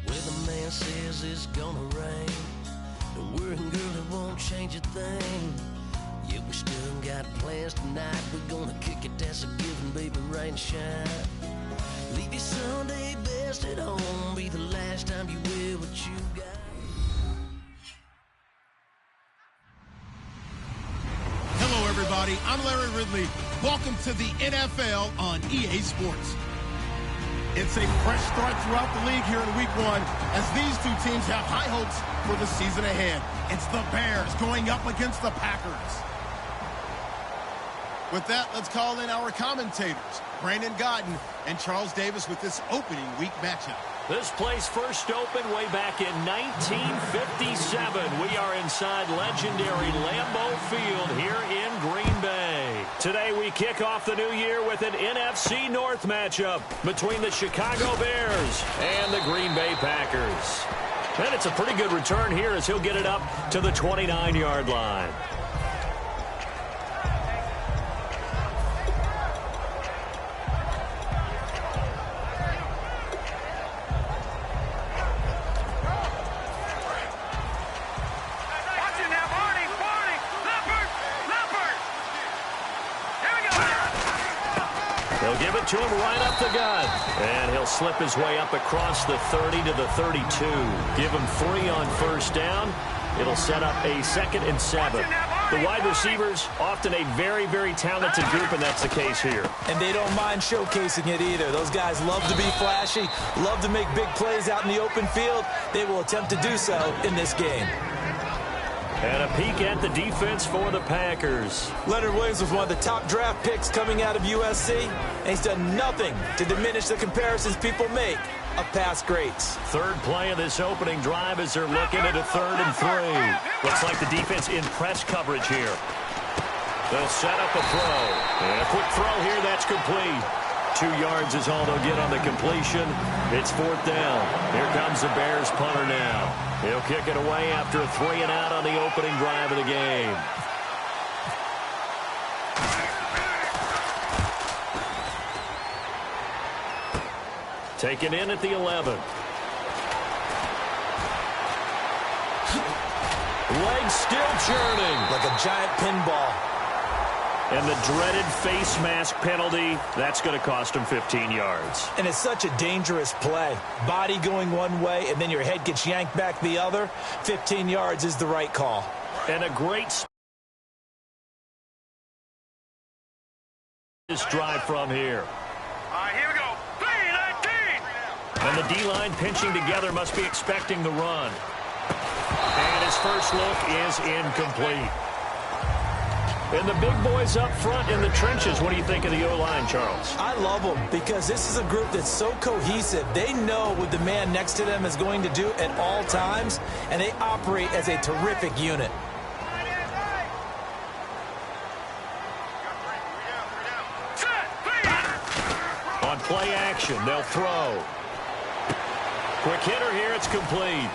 Weatherman says it's gonna rain. Don't worry, girl, it won't change a thing. Yeah, we still got plans tonight. We're gonna kick it, that's a given, baby, rain and shine. Leave your Sunday best at home. Be the last time you wear what you got. Hello, everybody. I'm Larry Ridley. Welcome to the NFL on EA Sports. It's a fresh start throughout the league here in Week 1 as these two teams have high hopes for the season ahead. It's the Bears going up against the Packers. With that, let's call in our commentators, Brandon Godden and Charles Davis, with this opening week matchup. This place first opened way back in 1957. We are inside legendary Lambeau Field here in Green Bay. Today we kick off the new year with an NFC North matchup between the Chicago Bears and the Green Bay Packers. And it's a pretty good return here as he'll get it up to the 29-yard line. They'll give it to him right up the gut. And he'll slip his way up across the 30 to the 32. Give him 3 on first down. It'll set up a 2nd and 7. The wide receivers, often a very, very talented group, and that's the case here. And they don't mind showcasing it either. Those guys love to be flashy, love to make big plays out in the open field. They will attempt to do so in this game. And a peek at the defense for the Packers. Leonard Williams was one of the top draft picks coming out of USC, and he's done nothing to diminish the comparisons people make of past greats. Third play of this opening drive as they're looking at a 3rd and 3. Looks like the defense in press coverage here. They'll set up a throw. And a quick throw here, that's complete. 2 yards is all they'll get on the completion. It's 4th down. Here comes the Bears punter now. He'll kick it away after a 3 and out on the opening drive of the game. Taken in at the 11. Legs still churning. Like a giant pinball. And the dreaded face mask penalty, that's going to cost him 15 yards. And it's such a dangerous play. Body going one way, and then your head gets yanked back the other. 15 yards is the right call. And a great this drive from here. Here we go. 3-19. And the D-line pinching together must be expecting the run. And his first look is incomplete. And the big boys up front in the trenches. What do you think of the O-line, Charles? I love them because this is a group that's so cohesive. They know what the man next to them is going to do at all times, and they operate as a terrific unit. On play action, they'll throw. Quick hitter here, it's complete.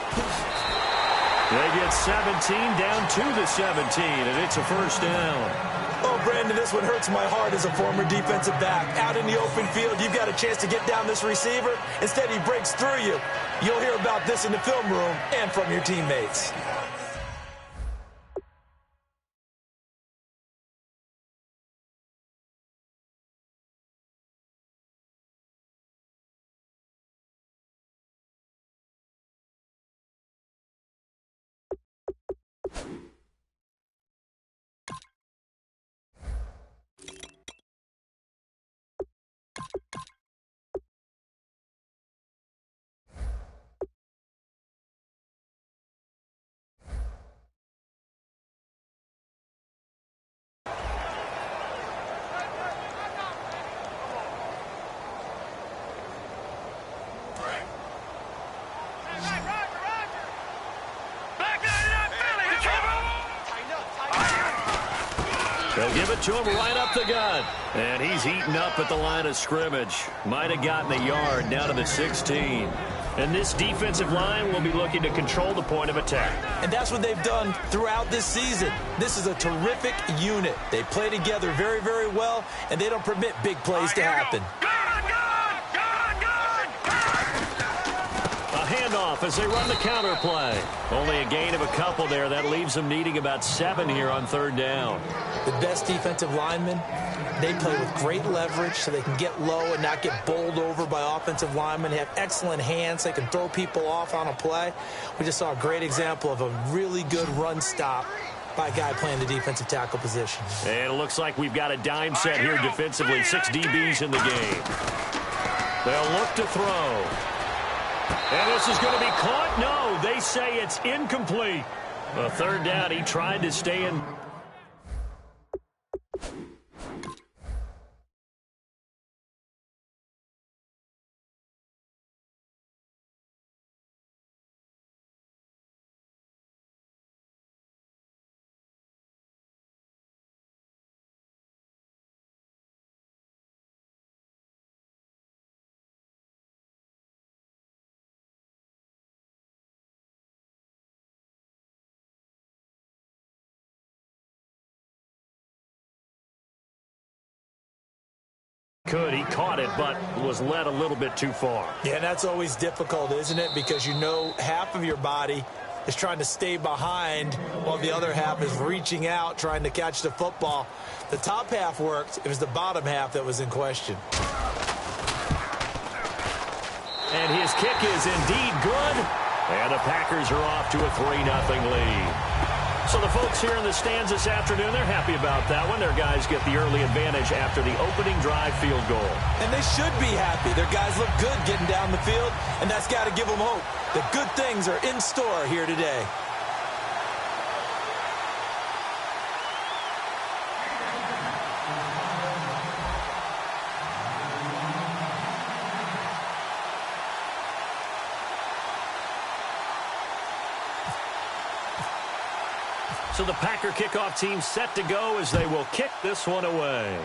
They get 17 down to the 17, and it's a first down. Oh, Brandon, this one hurts my heart as a former defensive back. Out in the open field, you've got a chance to get down this receiver. Instead, he breaks through you. You'll hear about this in the film room and from your teammates. They'll give it to him right up the gut. And he's eaten up at the line of scrimmage. Might have gotten a yard down to the 16. And this defensive line will be looking to control the point of attack. And that's what they've done throughout this season. This is a terrific unit. They play together very, very well, and they don't permit big plays to happen. A handoff as they run the counter play. Only a gain of a couple there. That leaves them needing about 7 here on 3rd down. The best defensive linemen, they play with great leverage so they can get low and not get bowled over by offensive linemen. They have excellent hands. They can throw people off on a play. We just saw a great example of a really good run stop by a guy playing the defensive tackle position. And it looks like we've got a dime set here defensively. 6 DBs in the game. They'll look to throw. And this is going to be caught. No, they say it's incomplete. A 3rd down. He tried to stay in. He caught it, but was led a little bit too far. Yeah, that's always difficult, isn't it? Because you know half of your body is trying to stay behind while the other half is reaching out, trying to catch the football. The top half worked. It was the bottom half that was in question. And his kick is indeed good. And the Packers are off to a 3-0 lead. So the folks here in the stands this afternoon, they're happy about that one. Their guys get the early advantage after the opening drive field goal. And they should be happy. Their guys look good getting down the field, and that's got to give them hope. The good things are in store here today. So the Packer kickoff team set to go as they will kick this one away.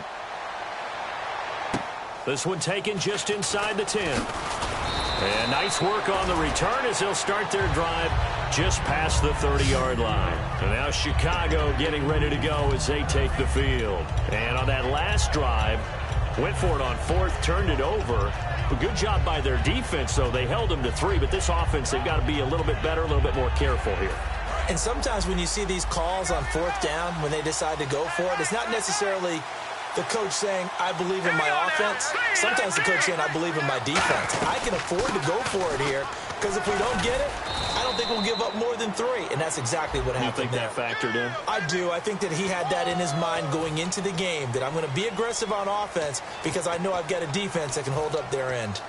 This one taken just inside the 10. And nice work on the return as they'll start their drive just past the 30-yard line. And now Chicago getting ready to go as they take the field. And on that last drive, went for it on 4th, turned it over. A good job by their defense, though. They held them to 3, but this offense, they've got to be a little bit better, a little bit more careful here. And sometimes when you see these calls on 4th down, when they decide to go for it, it's not necessarily the coach saying, I believe in my offense. Sometimes the coach saying, I believe in my defense. I can afford to go for it here because if we don't get it, I don't think we'll give up more than 3. And that's exactly what happened there. You think that factored in? I do. I think that he had that in his mind going into the game, that I'm going to be aggressive on offense because I know I've got a defense that can hold up their end.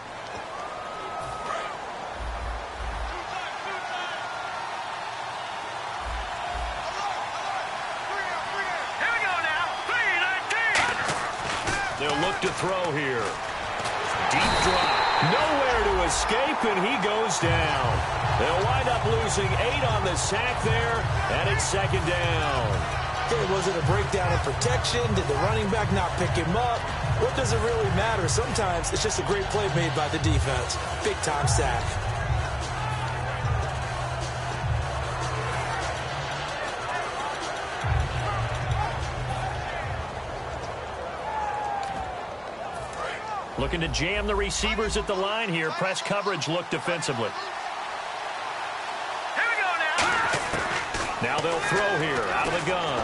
They'll look to throw here. Deep drop. Nowhere to escape, and he goes down. They'll wind up losing 8 on the sack there, and it's 2nd down. Okay, was it a breakdown in protection? Did the running back not pick him up? What does it really matter? Sometimes it's just a great play made by the defense. Big-time sack. Looking to jam the receivers at the line here. Press coverage look defensively. Here we go now. Now they'll throw here out of the gun.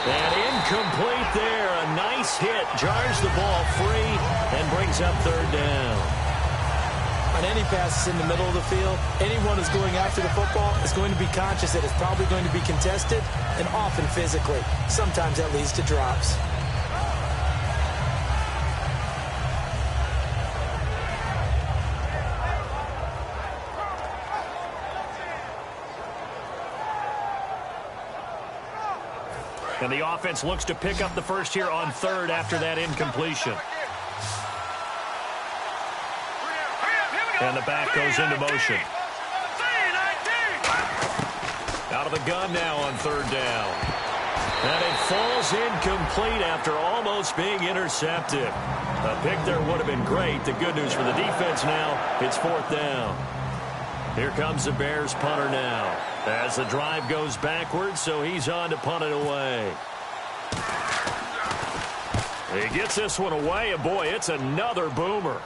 And incomplete there. A nice hit. Jars the ball free and brings up 3rd down. On any passes in the middle of the field, anyone who's going after the football is going to be conscious that it's probably going to be contested and often physically. Sometimes that leads to drops. And the offense looks to pick up the first here on 3rd after that incompletion. And the back goes into motion. Out of the gun now on 3rd down. And it falls incomplete after almost being intercepted. A pick there would have been great. The good news for the defense now, it's 4th down. Here comes the Bears punter now. As the drive goes backwards, so he's on to punt it away. He gets this one away, and boy, it's another boomer.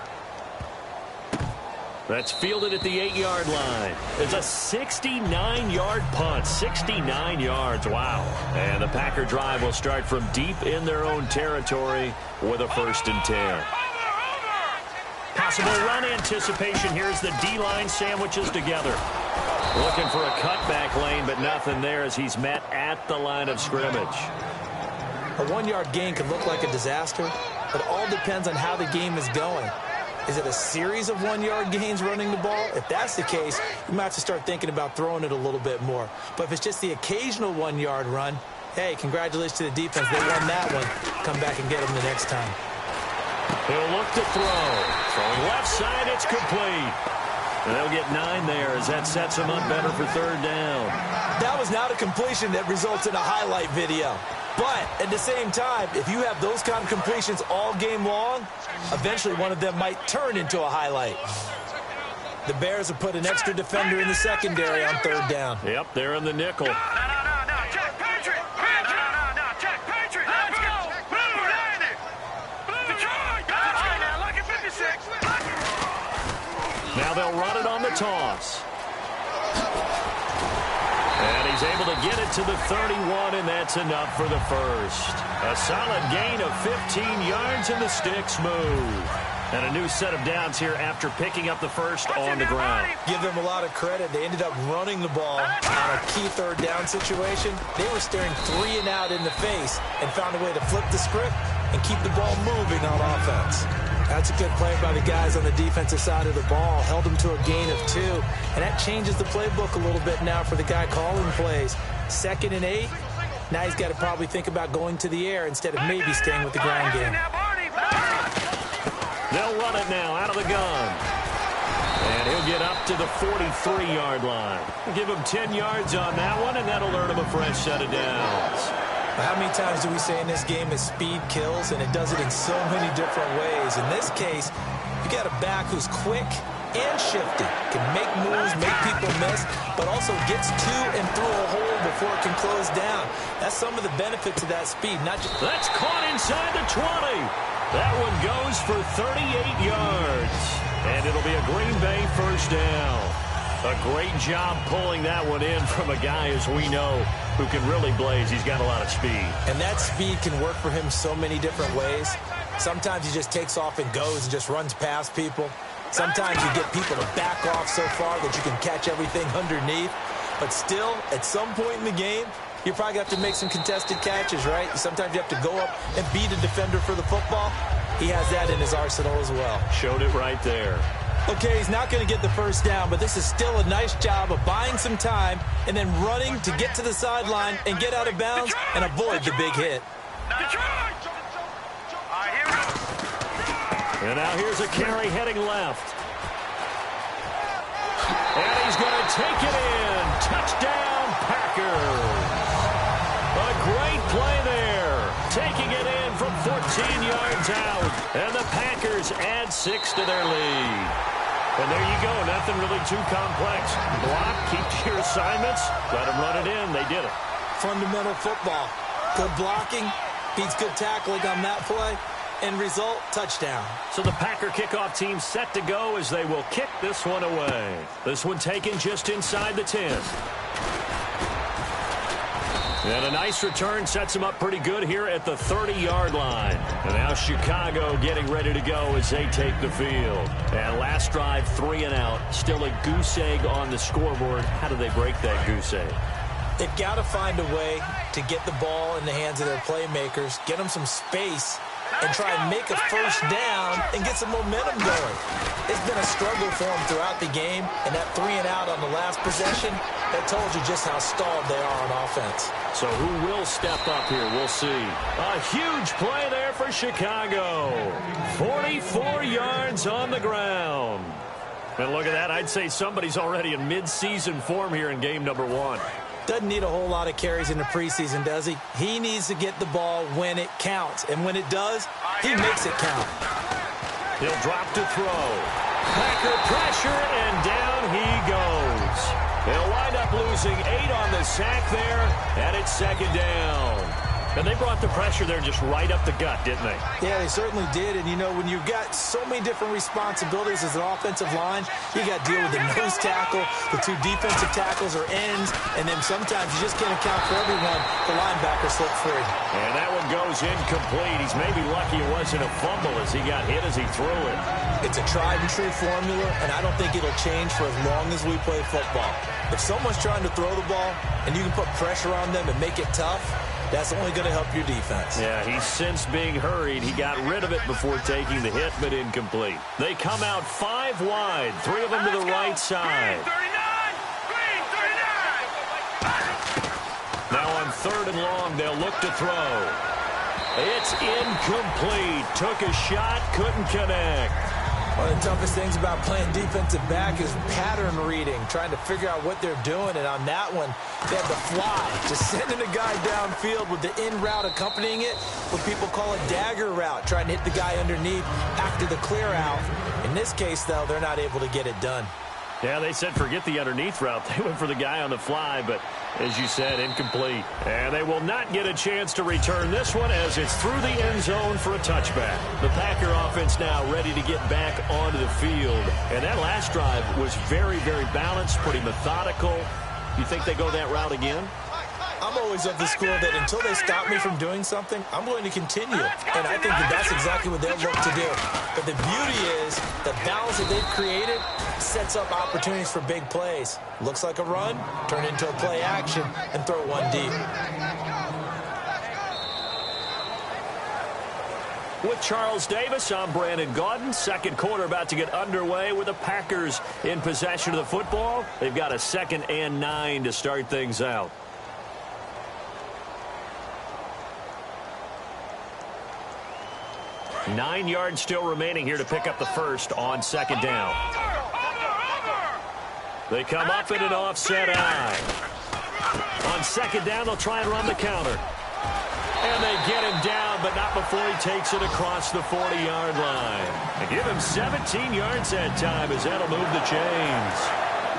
That's fielded at the 8-yard line. It's a 69-yard punt. 69 yards. Wow. And the Packer drive will start from deep in their own territory with a 1st and 10. Possible run anticipation. Here's the D-line sandwiches together. Looking for a cutback lane, but nothing there as he's met at the line of scrimmage. A 1-yard gain can look like a disaster, but it all depends on how the game is going. Is it a series of 1-yard gains running the ball? If that's the case, you might have to start thinking about throwing it a little bit more. But if it's just the occasional 1-yard run, hey, congratulations to the defense. They won that one. Come back and get them the next time. He'll look to throw. Throwing left side, it's complete. And they'll get 9 there as that sets them up better for 3rd down. That was not a completion that results in a highlight video. But at the same time, if you have those kind of completions all game long, eventually one of them might turn into a highlight. The Bears have put an extra defender in the secondary on 3rd down. Yep, they're in the nickel. No, Jack Patrick. No, Jack Patrick. Let's go. Move, Randy. Detroit. Now, look at 56. Now they'll run it on the toss. And he's able to get it to the 31, and that's enough for the 1st. A solid gain of 15 yards, and the sticks move. And a new set of downs here after picking up the 1st on the ground. Give them a lot of credit. They ended up running the ball on a key 3rd down situation. They were staring 3 and out in the face and found a way to flip the script and keep the ball moving on offense. That's a good play by the guys on the defensive side of the ball. Held them to a gain of 2. And that changes the playbook a little bit now for the guy calling plays. 2nd and 8. Now he's got to probably think about going to the air instead of maybe staying with the ground game. They'll run it now out of the gun. And he'll get up to the 43-yard line. Give him 10 yards on that one, and that'll earn him a fresh set of downs. How many times do we say in this game that speed kills, and it does it in so many different ways? In this case, you got a back who's quick and shifty, can make moves, make people miss, but also gets to and through a hole before it can close down. That's some of the benefits of that speed. That's caught inside the 20. That one goes for 38 yards, and it'll be a Green Bay 1st down. A great job pulling that one in from a guy, as we know, who can really blaze. He's got a lot of speed. And that speed can work for him so many different ways. Sometimes he just takes off and goes and just runs past people. Sometimes you get people to back off so far that you can catch everything underneath. But still, at some point in the game, you probably have to make some contested catches, right? Sometimes you have to go up and beat a defender for the football. He has that in his arsenal as well. Showed it right there. Okay, he's not going to get the 1st down, but this is still a nice job of buying some time and then running to get to the sideline and get out of bounds and avoid the big hit. And now here's a carry heading left. And he's going to take it in. Touchdown, Packers. A great play there. Taking it in from 14 yards out. And the Packers add 6 to their lead. And there you go. Nothing really too complex. Block, keep to your assignments. Let them run it in. They did it. Fundamental football. Good blocking. Beats good tackling on that play. End result, touchdown. So the Packer kickoff team set to go as they will kick this one away. This one taken just inside the 10. And a nice return sets them up pretty good here at the 30-yard line. And now Chicago getting ready to go as they take the field. And last drive, 3 and out. Still a goose egg on the scoreboard. How do they break that goose egg? They've got to find a way to get the ball in the hands of their playmakers, get them some space, and try and make a 1st down and get some momentum going. It's been a struggle for them throughout the game, and that 3 and out on the last possession, that told you just how stalled they are on offense. So who will step up here? We'll see. A huge play there for Chicago. 44 yards on the ground. And look at that. I'd say somebody's already in mid-season form here in game number 1. Doesn't need a whole lot of carries in the preseason, does he? He needs to get the ball when it counts. And when it does, he makes it count. He'll drop to throw. Packer pressure, and down he goes. They'll wind up losing 8 on the sack there, and it's second down. And they brought the pressure there just right up the gut, didn't they? Yeah, they certainly did. And, you know, when you've got so many different responsibilities as an offensive line, you got to deal with the nose tackle, the 2 defensive tackles or ends, and then sometimes you just can't account for everyone. The linebacker slipped free. And that one goes incomplete. He's maybe lucky it wasn't a fumble as he got hit as he threw it. It's a tried-and-true formula, and I don't think it'll change for as long as we play football. If someone's trying to throw the ball and you can put pressure on them and make it tough, that's only going to help your defense. Yeah, he's since being hurried. He got rid of it before taking the hit, but incomplete. They come out 5 wide, 3 of them to the right side. Green 39! Now on 3rd and long, they'll look to throw. It's incomplete. Took a shot, couldn't connect. One of the toughest things about playing defensive back is pattern reading, trying to figure out what they're doing. And on that one, they had the fly, just sending a guy downfield with the in route accompanying it, what people call a dagger route, trying to hit the guy underneath after the clear out. In this case, though, they're not able to get it done. Yeah, they said forget the underneath route. They went for the guy on the fly, but as you said, incomplete. And they will not get a chance to return this one as it's through the end zone for a touchback. The Packer offense now ready to get back onto the field. And that last drive was very, very balanced, pretty methodical. You think they go that route again? I'm always of the school that until they stop me from doing something, I'm going to continue. And I think that that's exactly what they'll look to do. But the beauty is the balance that they've created sets up opportunities for big plays. Looks like a run, turn into a play action, and throw one deep. With Charles Davis, I'm Brandon Gaudin. Second quarter about to get underway with the Packers in possession of the football. They've got a 2nd and 9 to start things out. Nine yards still remaining here to pick up the first on 2nd down. They come up in an offset eye. On 2nd down, they'll try and run the counter. And they get him down, but not before he takes it across the 40-yard line. They give him 17 yards that time as that'll move the chains.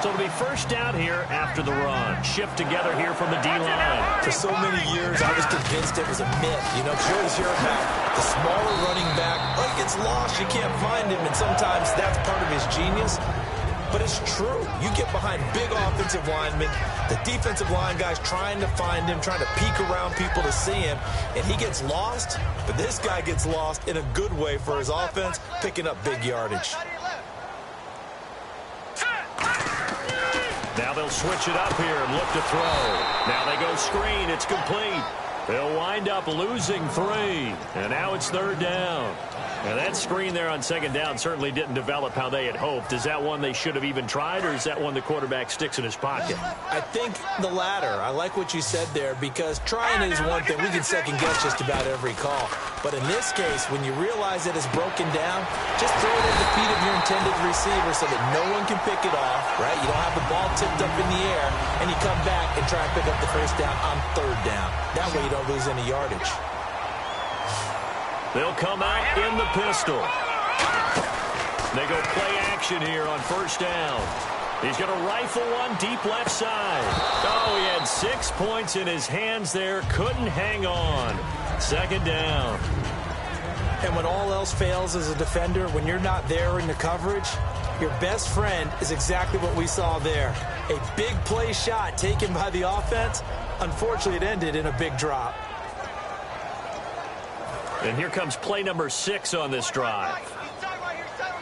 So it'll be first down here after the run. Shift together here from the D-line. For so many years, I was convinced it was a myth. You know, you always hear about the smaller running back. Oh, he gets lost, you can't find him, and sometimes that's part of his genius. But it's true. You get behind big offensive linemen, the defensive line guys trying to find him, trying to peek around people to see him, and he gets lost. But this guy gets lost in a good way for his offense, picking up big yardage. Now they'll switch it up here and look to throw. Now they go screen. It's complete. They'll wind up losing 3. And now it's 3rd down. Now that screen there on 2nd down certainly didn't develop how they had hoped. Is that one they should have even tried, or is that one the quarterback sticks in his pocket? I think the latter. I like what you said there, because trying is one thing. We can second guess just about every call. But in this case, when you realize that it's broken down, just throw it at the feet of your intended receiver so that no one can pick it off, right? You don't have the ball tipped up in the air, and you come back and try and pick up the first down on 3rd down. That way you don't lose any yardage. They'll come out in the pistol. They go play action here on 1st down. He's going to rifle one deep left side. Oh, he had 6 points in his hands there. Couldn't hang on. 2nd down. And when all else fails as a defender, when you're not there in the coverage, your best friend is exactly what we saw there. A big play shot taken by the offense. Unfortunately, it ended in a big drop. And here comes play number 6 on this drive. All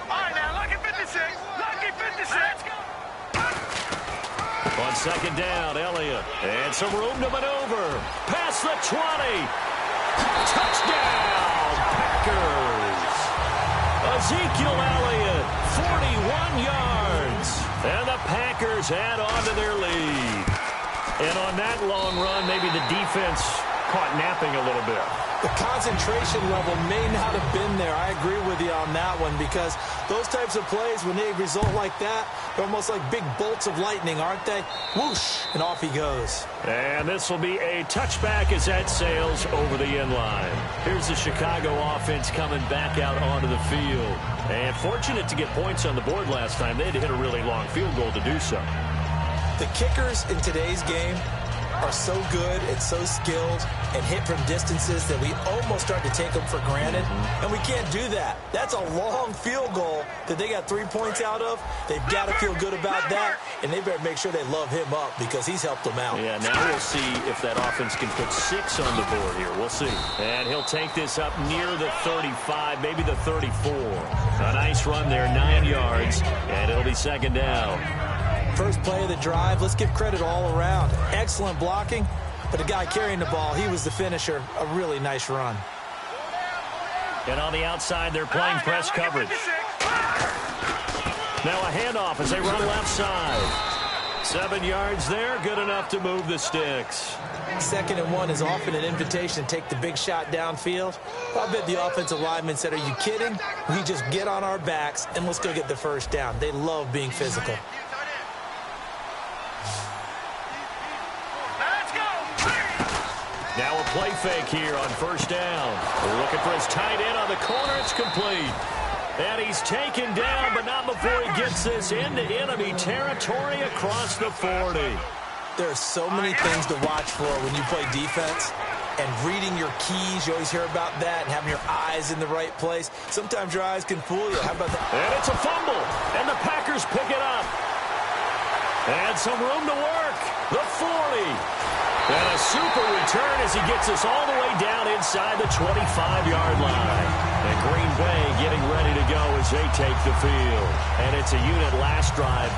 right, now, lucky 56. Lucky 56. On 2nd down, Elliott. And some room to maneuver. Past the 20. Touchdown, Packers. Ezekiel Elliott, 41 yards. And the Packers add on to their lead. And on that long run, maybe the defense caught napping a little bit. The concentration level may not have been there. I agree with you on that one, because those types of plays, when they result like that, they're almost like big bolts of lightning, aren't they? Whoosh, and off he goes. And this will be a touchback as that sails over the end line. Here's the Chicago offense coming back out onto the field. And fortunate to get points on the board last time. They had to hit a really long field goal to do so. The kickers in today's game are so good and so skilled and hit from distances that we almost start to take them for granted. And we can't do that. That's a long field goal that they got 3 points out of. They've got to feel good about that, and they better make sure they love him up because he's helped them out. Yeah, now we'll see if that offense can put 6 on the board here. We'll see. And he'll take this up near the 35, maybe the 34. A nice run there, 9 yards, and it'll be second down. First play of the drive, let's give credit all around. Excellent blocking, but the guy carrying the ball, he was the finisher. A really nice run. And on the outside, they're playing press coverage. Now a handoff as they run left side. 7 yards there, good enough to move the sticks. 2nd and 1 is often an invitation to take the big shot downfield. I bet the offensive lineman said, are you kidding? We just get on our backs and let's go get the first down. They love being physical. Now a play fake here on first down. We're looking for his tight end on the corner. It's complete. And he's taken down, but not before he gets this into enemy territory across the 40. There are so many things to watch for when you play defense. And reading your keys, you always hear about that, and having your eyes in the right place. Sometimes your eyes can fool you. How about that? And it's a fumble, and the Packers pick it up. And some room to work. The 40. And a super return as he gets us all the way down inside the 25-yard line. And Green Bay getting ready to go as they take the field. And it's a unit last drive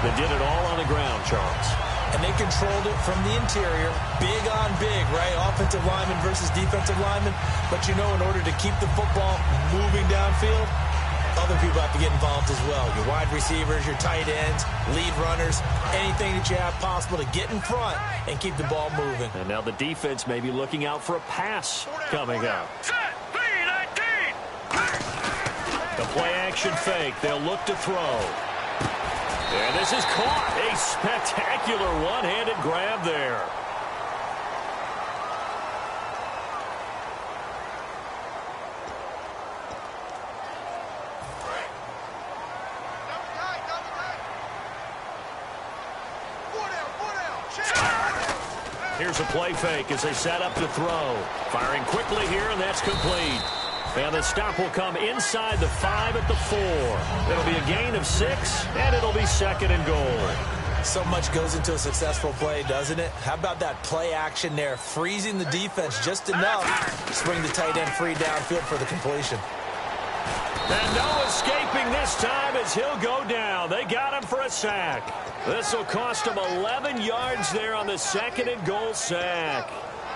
that did it all on the ground, Charles. And they controlled it from the interior. Big on big, right? Offensive lineman versus defensive lineman. But you know, in order to keep the football moving downfield, other people have to get involved as well. Your wide receivers, your tight ends, lead runners, anything that you have possible to get in front and keep the ball moving. And now the defense may be looking out for a pass coming up. The play action fake. They'll look to throw. And this is caught. A spectacular one-handed grab there. Here's a play fake as they set up to throw. Firing quickly here, and that's complete. And the stop will come inside the 5 at the 4. It'll be a gain of 6, and it'll be 2nd and goal. So much goes into a successful play, doesn't it? How about that play action there? Freezing the defense just enough to bring the tight end free downfield for the completion. And no escaping this time as he'll go down. They got him for a sack. This will cost him 11 yards there on the 2nd and goal sack.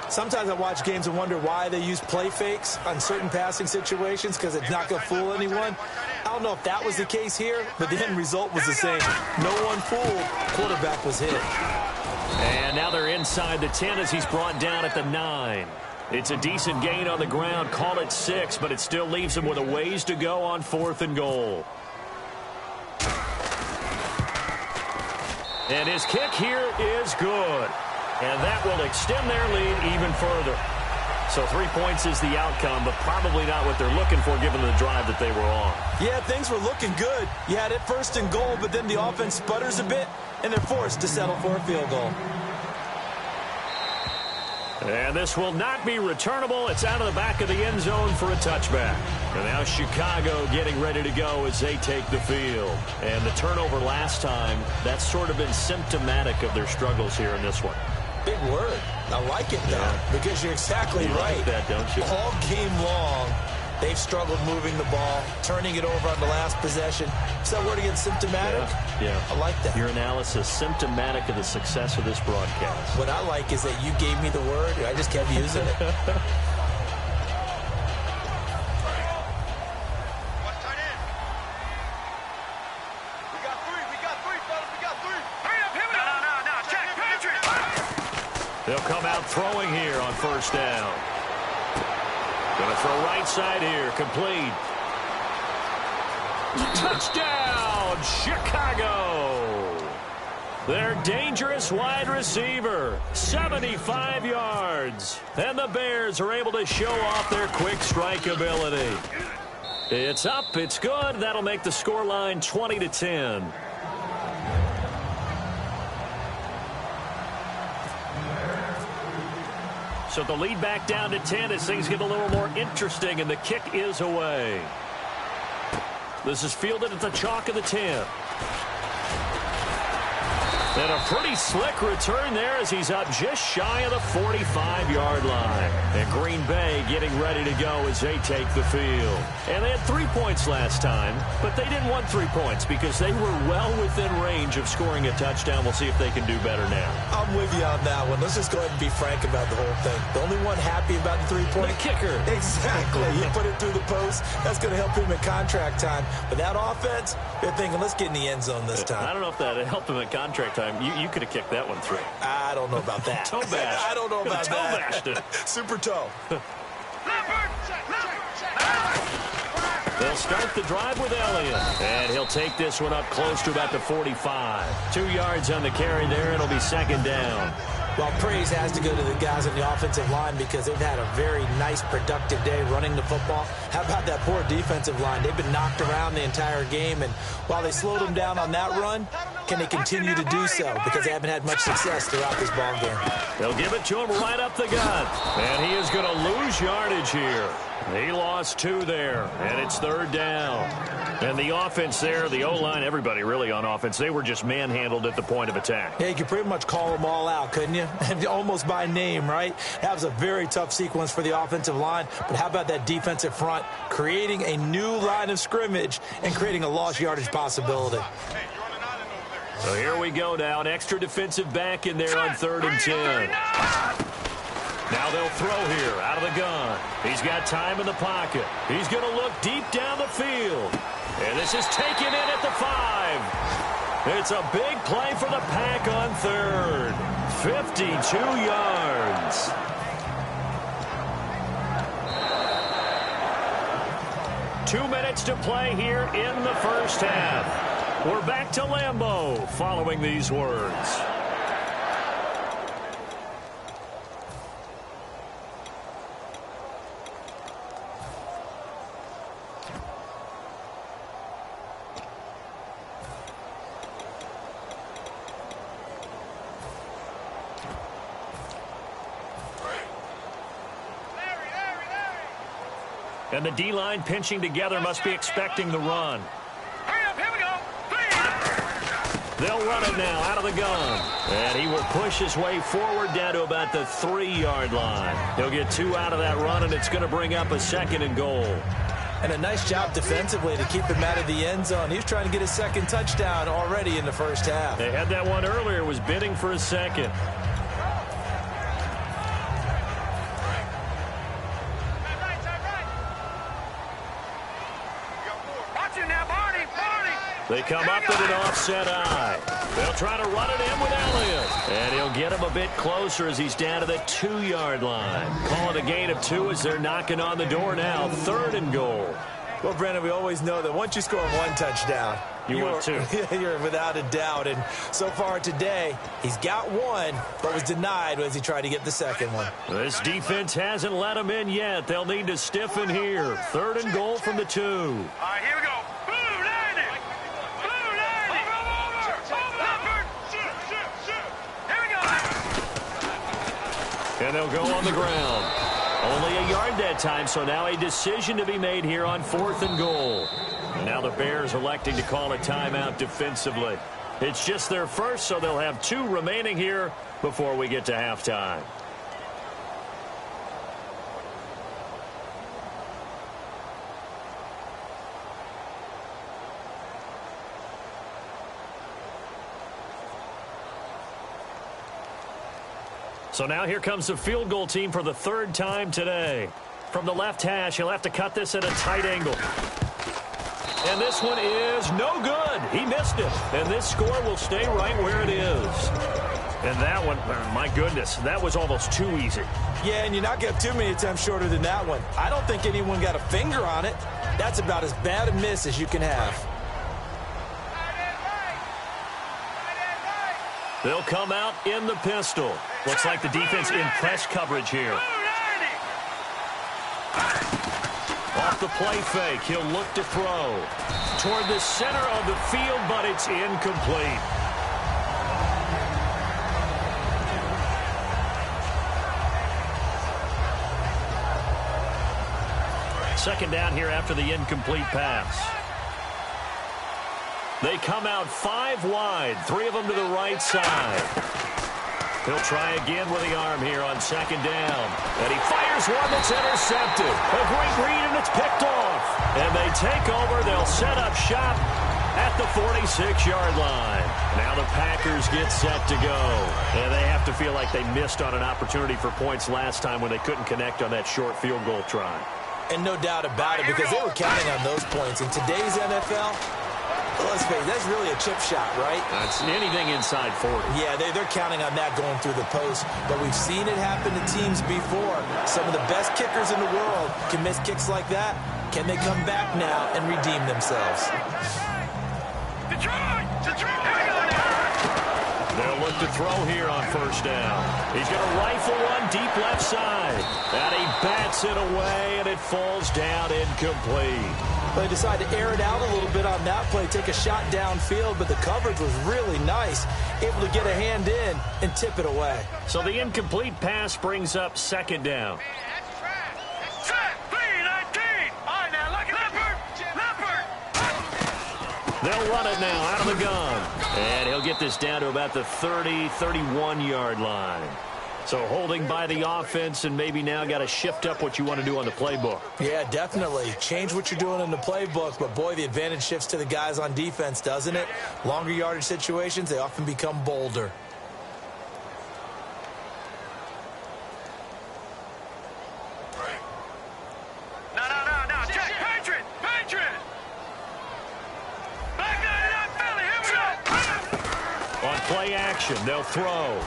Sometimes I watch games and wonder why they use play fakes on certain passing situations, because it's not going to fool anyone. I don't know if that was the case here, but the end result was the same. No one fooled. Quarterback was hit. And now they're inside the 10 as he's brought down at the 9. It's a decent gain on the ground. Call it 6, but it still leaves him with a ways to go on 4th and goal. And his kick here is good. And that will extend their lead even further. So 3 points is the outcome, but probably not what they're looking for given the drive that they were on. Yeah, things were looking good. You had it 1st and goal, but then the offense sputters a bit, and they're forced to settle for a field goal. And this will not be returnable. It's out of the back of the end zone for a touchback. And now Chicago getting ready to go as they take the field. And the turnover last time, that's sort of been symptomatic of their struggles here in this one. Big word. I like it, though, because you're exactly right. Like that, don't you? All game long, they've struggled moving the ball, turning it over on the last possession. Is that word again, symptomatic? Yeah. I like that. Your analysis, symptomatic of the success of this broadcast. What I like is that you gave me the word, and I just kept using it. They'll come out throwing here on 1st down. Gonna throw right side here. Complete. Touchdown, Chicago. Their dangerous wide receiver, 75 yards. And the Bears are able to show off their quick strike ability. It's up, it's good. That'll make the scoreline 20-10. So the lead back down to 10 as things get a little more interesting, and the kick is away. This is fielded at the chalk of the 10. And a pretty slick return there as he's up just shy of the 45-yard line. And Green Bay getting ready to go as they take the field. And they had 3 points last time, but they didn't want 3 points because they were well within range of scoring a touchdown. We'll see if they can do better now. I'm with you on that one. Let's just go ahead and be frank about the whole thing. The only one happy about the 3-point. The kicker. Exactly. You put it through the post. That's going to help him at contract time. But that offense, they're thinking, let's get in the end zone this time. I don't know if that helped him at contract time. You could have kicked that one through. I don't know about that. Toe bash. I don't know about toe that. Bashed it. Super toe. They'll start the drive with Elliott. And he'll take this one up close to about the 45. 2 yards on the carry there. It'll be second down. Well, praise has to go to the guys on the offensive line because they've had a very nice, productive day running the football. How about that poor defensive line? They've been knocked around the entire game, and while they slowed them down on that run, can they continue to do so? Because they haven't had much success throughout this ball game. They'll give it to him right up the gut. And he is going to lose yardage here. He lost 2 there, and it's third down. And the offense there, the O-line, everybody really on offense, they were just manhandled at the point of attack. Yeah, you could pretty much call them all out, couldn't you? Almost by name, right? That was a very tough sequence for the offensive line. But how about that defensive front creating a new line of scrimmage and creating a lost yardage possibility? So here we go now. An extra defensive back in there on 3rd and 10. Now they'll throw here out of the gun. He's got time in the pocket. He's going to look deep down the field. And this is taken in at the 5. It's a big play for the Pack on 3rd. 52 yards. Two minutes to play here in the first half. We're back to Lambeau following these words. And the D-line pinching together must be expecting the run. Hurry up, here we go. They'll run it now out of the gun. And he will push his way forward down to about the 3-yard line. He'll get 2 out of that run, and it's going to bring up a 2nd and goal. And a nice job defensively to keep him out of the end zone. He was trying to get his 2nd touchdown already in the first half. They had that one earlier, was bidding for a 2nd. They come up with an offset eye. They'll try to run it in with Elliott. And he'll get him a bit closer as he's down to the 2-yard line. Call it a gain of 2 as they're knocking on the door now. 3rd and goal. Well, Brandon, we always know that once you score 1 touchdown, you're 2. You're without a doubt. And so far today, he's got 1, but was denied as he tried to get the 2nd one. This defense hasn't let him in yet. They'll need to stiffen here. 3rd and goal from the 2. All right, here we go. And they'll go on the ground. Only a yard that time, so now a decision to be made here on 4th and goal. And now the Bears electing to call a timeout defensively. It's just their first, so they'll have 2 remaining here before we get to halftime. So now here comes the field goal team for the 3rd time today. From the left hash, he'll have to cut this at a tight angle. And this one is no good. He missed it. And this score will stay right where it is. And that one, my goodness, that was almost too easy. Yeah, and you're not going to have too many attempts shorter than that one. I don't think anyone got a finger on it. That's about as bad a miss as you can have. They'll come out in the pistol. Looks like the defense in press coverage here. Off the play fake, he'll look to throw. Toward the center of the field, but it's incomplete. Second down here after the incomplete pass. They come out 5 wide, 3 of them to the right side. He'll try again with the arm here on second down. And he fires one that's intercepted. A great read, and it's picked off. And they take over. They'll set up shop at the 46-yard line. Now the Packers get set to go. And they have to feel like they missed on an opportunity for points last time when they couldn't connect on that short field goal try. And no doubt about it, because they were counting on those points. In today's NFL, let's face it, that's really a chip shot, right? That's anything inside 40. Yeah, they're counting on that going through the post. But we've seen it happen to teams before. Some of the best kickers in the world can miss kicks like that. Can they come back now and redeem themselves? Detroit! Detroit! Here we go now! They'll look to throw here on first down. He's going to rifle one deep left side. And he bats it away, and it falls down incomplete. They decided to air it out a little bit on that play, take a shot downfield, but the coverage was really nice. Able to get a hand in and tip it away. So the incomplete pass brings up second down. Set! 3-19! All right, now, look at Leopard! They'll run it now out of the gun. And he'll get this down to about the 30, 31-yard line. So holding by the offense, and maybe now got to shift up what you want to do on the playbook. Yeah, definitely. Change what you're doing in the playbook, but boy, the advantage shifts to the guys on defense, doesn't it? Longer yardage situations, they often become bolder. No, check! Patriot! Back 99 Philly, here we go! On play action, they'll throw.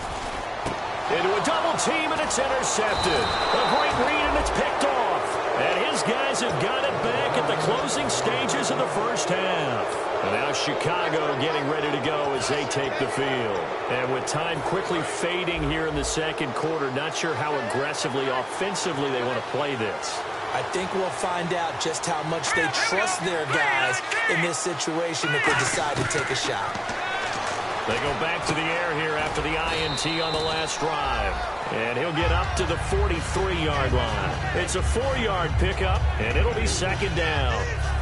Into a double team, and it's intercepted. A great read, and it's picked off. And his guys have got it back at the closing stages of the first half. And now Chicago getting ready to go as they take the field. And with time quickly fading here in the second quarter, not sure how aggressively, offensively they want to play this. I think we'll find out just how much they trust their guys in this situation if they decide to take a shot. They go back to the air here after the INT on the last drive. And he'll get up to the 43-yard line. It's a 4-yard pickup, and it'll be second down.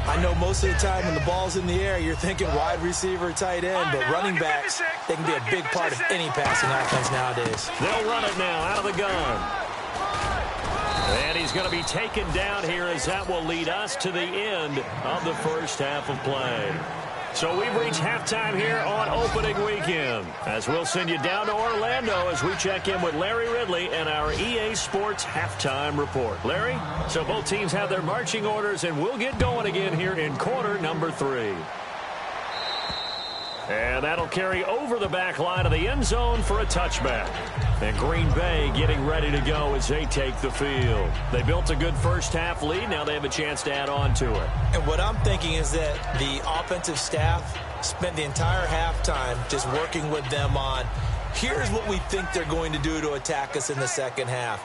I know most of the time when the ball's in the air, you're thinking wide receiver, tight end, but running backs, they can be a big part of any passing offense nowadays. They'll run it now out of the gun. And he's going to be taken down here as that will lead us to the end of the first half of play. So we've reached halftime here on opening weekend, as we'll send you down to Orlando as we check in with Larry Ridley and our EA Sports halftime report. Larry, so both teams have their marching orders, and we'll get going again here in quarter number 3. And that'll carry over the back line of the end zone for a touchback. And Green Bay getting ready to go as they take the field. They built a good first half lead. Now they have a chance to add on to it. And what I'm thinking is that the offensive staff spent the entire halftime just working with them on, here's what we think they're going to do to attack us in the second half.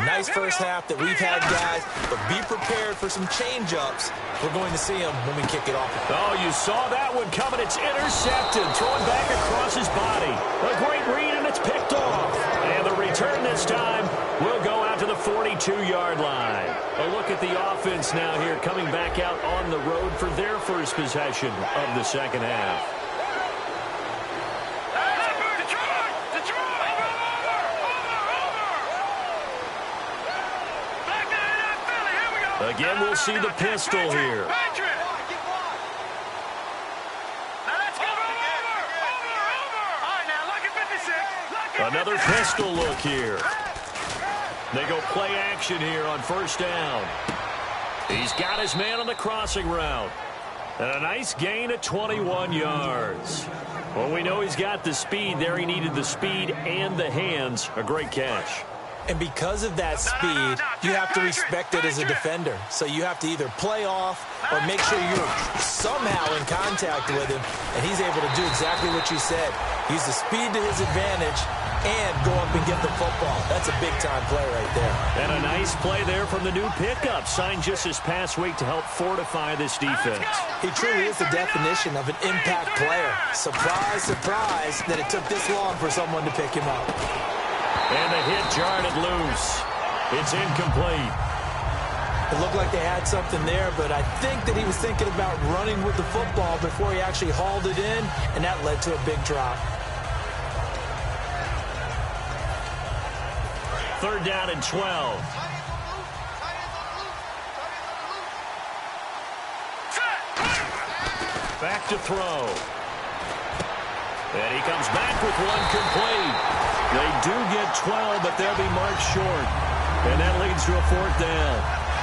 Nice first half that we've had, guys, but be prepared for some change-ups. We're going to see them when we kick it off. Oh, you saw that one coming. It's intercepted, thrown back across his body. A great read, and it's picked off. And the return this time will go out to the 42-yard line. A look at the offense now here, coming back out on the road for their first possession of the second half. Again, we'll see the pistol here. Another pistol look here. They go play action here on first down. He's got his man on the crossing route. And a nice gain of 21 yards. Well, we know he's got the speed there. He needed the speed and the hands. A great catch. And because of that speed, you have to respect it as a defender. So you have to either play off or make sure you're somehow in contact with him. And he's able to do exactly what you said. Use the speed to his advantage and go up and get the football. That's a big-time play right there. And a nice play there from the new pickup, signed just this past week to help fortify this defense. He truly is the definition of an impact player. Surprise, surprise that it took this long for someone to pick him up. And the hit jarred it loose. It's incomplete. It looked like they had something there, but I think that he was thinking about running with the football before he actually hauled it in, and that led to a big drop. Third down and 12. Back to throw. And he comes back with one complete. They do get 12, but they'll be marked short. And that leads to a fourth down.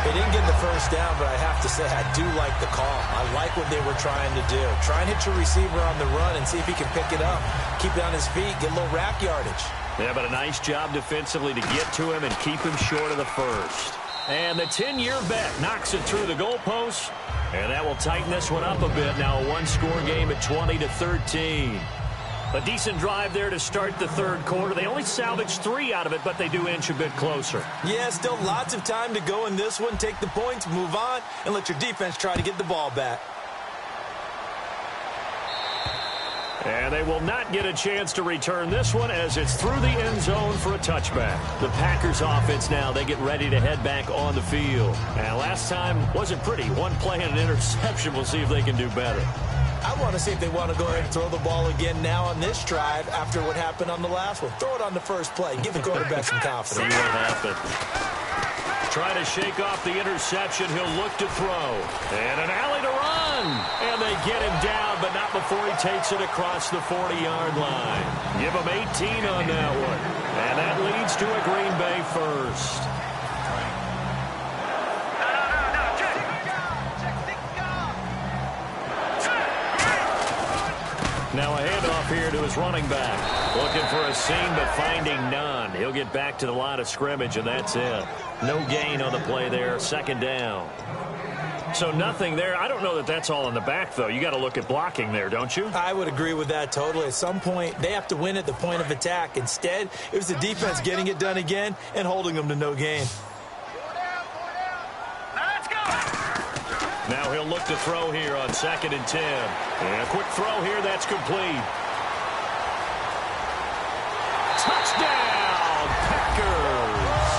They didn't get the first down, but I have to say I do like the call. I like what they were trying to do. Try and hit your receiver on the run and see if he can pick it up. Keep it on his feet, get a little rack yardage. Yeah, but a nice job defensively to get to him and keep him short of the first. And the 10-year bet knocks it through the goalpost. And that will tighten this one up a bit. Now a one-score game at 20-13. A decent drive there to start the third quarter. They only salvaged 3 out of it, but they do inch a bit closer. Yeah, still lots of time to go in this one. Take the points, move on, and let your defense try to get the ball back. And they will not get a chance to return this one as it's through the end zone for a touchback. The Packers offense now, they get ready to head back on the field. And last time wasn't pretty. One play and an interception. We'll see if they can do better. I want to see if they want to go ahead and throw the ball again now on this drive after what happened on the last one. Throw it on the first play. Give the quarterback some confidence. See what happens. Try to shake off the interception. He'll look to throw. And an alley to run. And they get him down, but not before he takes it across the 40-yard line. Give him 18 on that one. And that leads to a Green Bay first. Now a handoff here to his running back. Looking for a seam, but finding none. He'll get back to the line of scrimmage, and that's it. No gain on the play there. Second down. So nothing there. I don't know that that's all in the back, though. You got to look at blocking there, don't you? I would agree with that totally. At some point, they have to win at the point of attack. Instead, it was the defense getting it done again and holding them to no gain. Now he'll look to throw here on 2nd and 10. And a quick throw here, that's complete. Touchdown, Packers.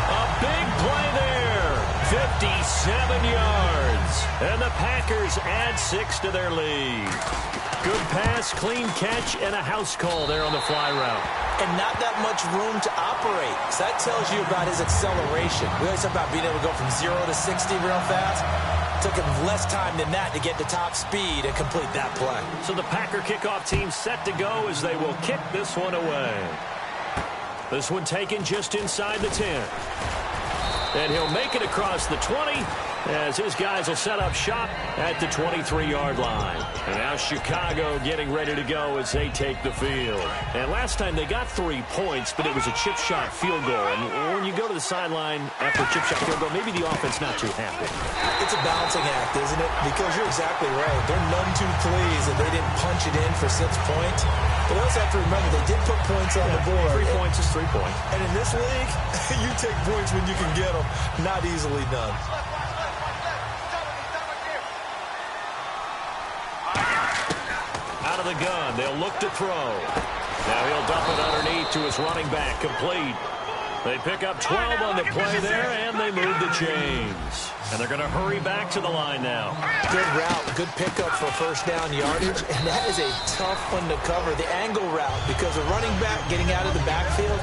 A big play there. 57 yards. And the Packers add 6 to their lead. Good pass, clean catch, and a house call there on the fly route. And not that much room to operate. So that tells you about his acceleration. We always talk about being able to go from 0 to 60 real fast. Took him less time than that to get to top speed and complete that play. So the Packer kickoff team set to go as they will kick this one away. This one taken just inside the 10. And he'll make it across the 20 as his guys will set up shop at the 23-yard line. And now Chicago getting ready to go as they take the field. And last time they got 3 points, but it was a chip shot field goal. And when you go to the sideline after a chip shot field goal, maybe the offense not too happy. It's a balancing act, isn't it? Because you're exactly right. They're none too pleased that they didn't punch it in for 6 points. But we also have to remember they did put points on the board. 3 points is 3 points. And in this league, you take points when you can get them. Not easily done. Out of the gun, they'll look to throw. Now he'll dump it underneath to his running back, complete. They pick up 12 on the play there, and they move the chains. And they're going to hurry back to the line now. Good route, good pickup for first down yardage, and that is a tough one to cover, the angle route, because a running back getting out of the backfield,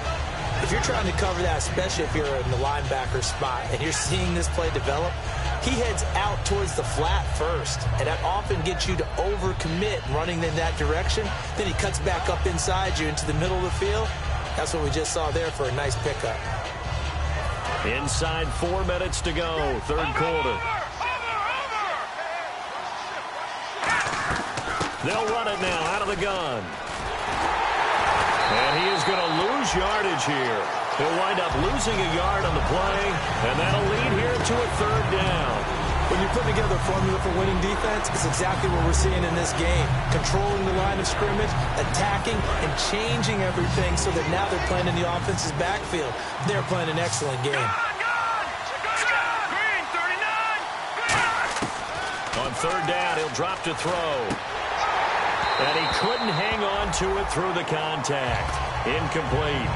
if you're trying to cover that, especially if you're in the linebacker spot, and you're seeing this play develop, he heads out towards the flat first, and that often gets you to overcommit running in that direction. Then he cuts back up inside you into the middle of the field. That's what we just saw there for a nice pickup. Inside 4 minutes to go, third quarter. They'll run it now out of the gun. And he is going to lose yardage here. He'll wind up losing a yard on the play, and that'll lead here to a third down. When you're putting together a formula for winning defense, it's exactly what we're seeing in this game. Controlling the line of scrimmage, attacking, and changing everything so that now they're playing in the offense's backfield. They're playing an excellent game. On third down, he'll drop to throw. And he couldn't hang on to it through the contact. Incomplete.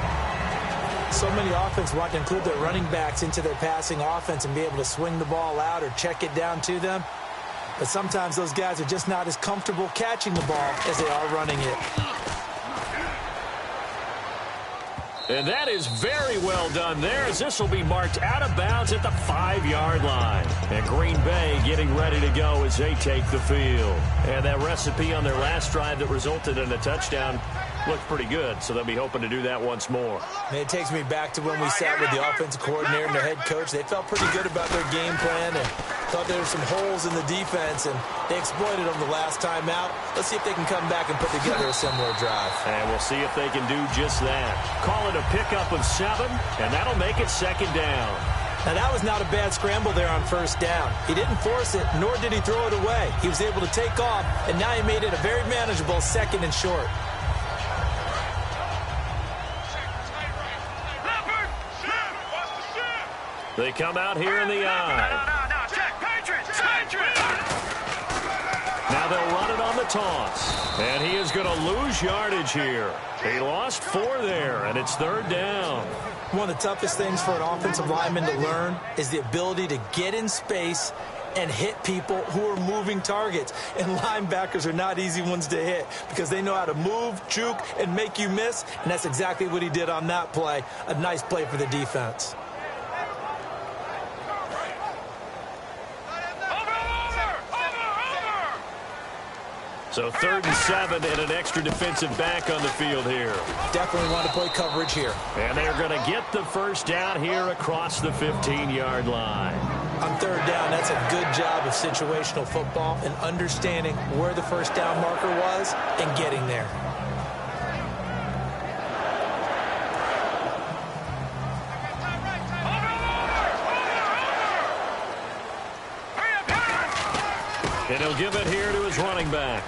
So many offenses want to include their running backs into their passing offense and be able to swing the ball out or check it down to them. But sometimes those guys are just not as comfortable catching the ball as they are running it. And that is very well done there, as this will be marked out of bounds at the 5-yard line. And Green Bay getting ready to go as they take the field. And that recipe on their last drive that resulted in a touchdown looked pretty good, so they'll be hoping to do that once more. And it takes me back to when we sat with the offensive coordinator and the head coach. They felt pretty good about their game plan and thought there were some holes in the defense, and they exploited them the last time out. Let's see if they can come back and put together a similar drive. And we'll see if they can do just that. Call it a pickup of 7, and that'll make it second down. Now, that was not a bad scramble there on first down. He didn't force it, nor did he throw it away. He was able to take off, and now he made it a very manageable 2nd and short. They come out here in the eye. Now they'll run it on the toss. And he is going to lose yardage here. He lost 4 there, and it's third down. One of the toughest things for an offensive lineman to learn is the ability to get in space and hit people who are moving targets. And linebackers are not easy ones to hit because they know how to move, juke, and make you miss. And that's exactly what he did on that play. A nice play for the defense. So 3rd and 7 and an extra defensive back on the field here. Definitely want to play coverage here. And they're going to get the first down here across the 15-yard line. On third down, that's a good job of situational football and understanding where the first down marker was and getting there. And he'll give it here to his running back.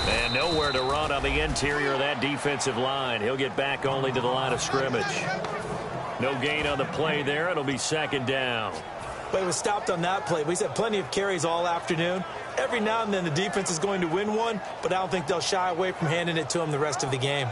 And nowhere to run on the interior of that defensive line. He'll get back only to the line of scrimmage. No gain on the play there. It'll be second down. But it was stopped on that play. We've had plenty of carries all afternoon. Every now and then the defense is going to win one, but I don't think they'll shy away from handing it to him the rest of the game.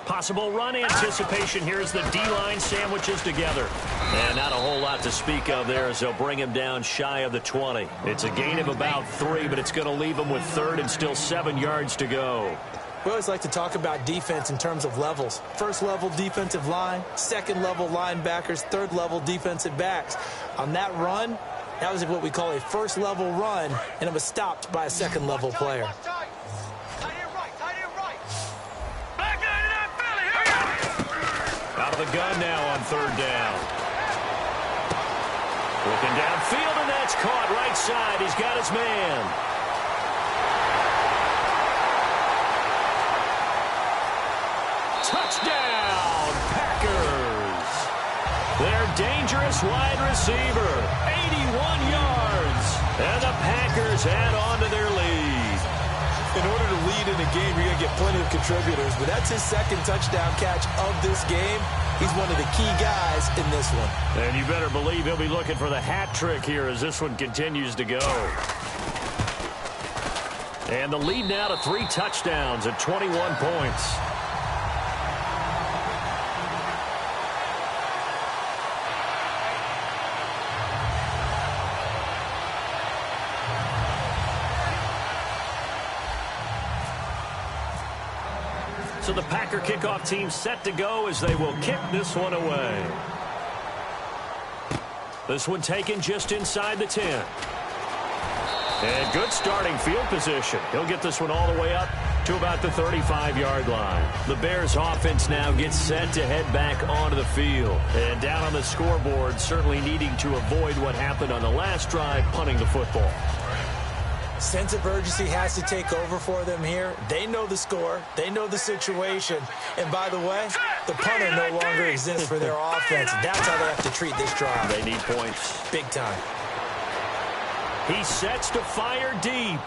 Possible run anticipation here as the D-line sandwiches together. And not a whole lot to speak of there as they'll bring him down shy of the 20. It's a gain of about 3, but it's going to leave him with 3rd and still 7 yards to go. We always like to talk about defense in terms of levels. 1st level defensive line, 2nd level linebackers, 3rd level defensive backs. On that run, that was what we call a 1st level run, and it was stopped by a 2nd level player. Out of the gun now on 3rd down. Looking downfield, and that's caught right side. He's got his man. Touchdown, Packers. Their dangerous wide receiver, 81 yards. And the Packers add on to their lead. In order to lead in a game, you're going to get plenty of contributors, but that's his 2nd touchdown catch of this game. He's one of the key guys in this one. And you better believe he'll be looking for the hat trick here as this one continues to go. And the lead now to 3 touchdowns at 21 points. So the Packer kickoff team set to go as they will kick this one away. This one taken just inside the 10. And good starting field position. He'll get this one all the way up to about the 35-yard line. The Bears offense now gets set to head back onto the field. And down on the scoreboard, certainly needing to avoid what happened on the last drive, punting the football. Sense of urgency has to take over for them here. They know the score. They know the situation. And by the way, the punter no longer exists for their offense. That's how they have to treat this drive. They need points. Big time. He sets to fire deep.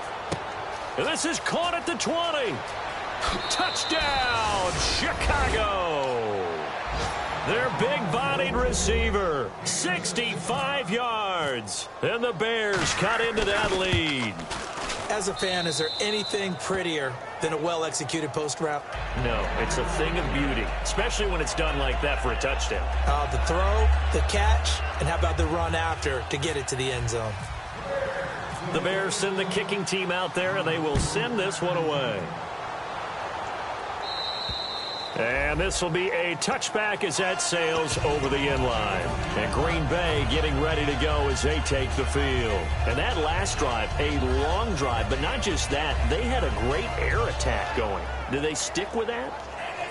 And this is caught at the 20. Touchdown, Chicago. Their big-bodied receiver, 65 yards. And the Bears cut into that lead. As a fan, is there anything prettier than a well-executed post route? No, it's a thing of beauty, especially when it's done like that for a touchdown. The throw, the catch, and how about the run after to get it to the end zone? The Bears send the kicking team out there, and they will send this one away. And this will be a touchback as that sails over the end line. And Green Bay getting ready to go as they take the field. And that last drive, a long drive, but not just that. They had a great air attack going. Do they stick with that?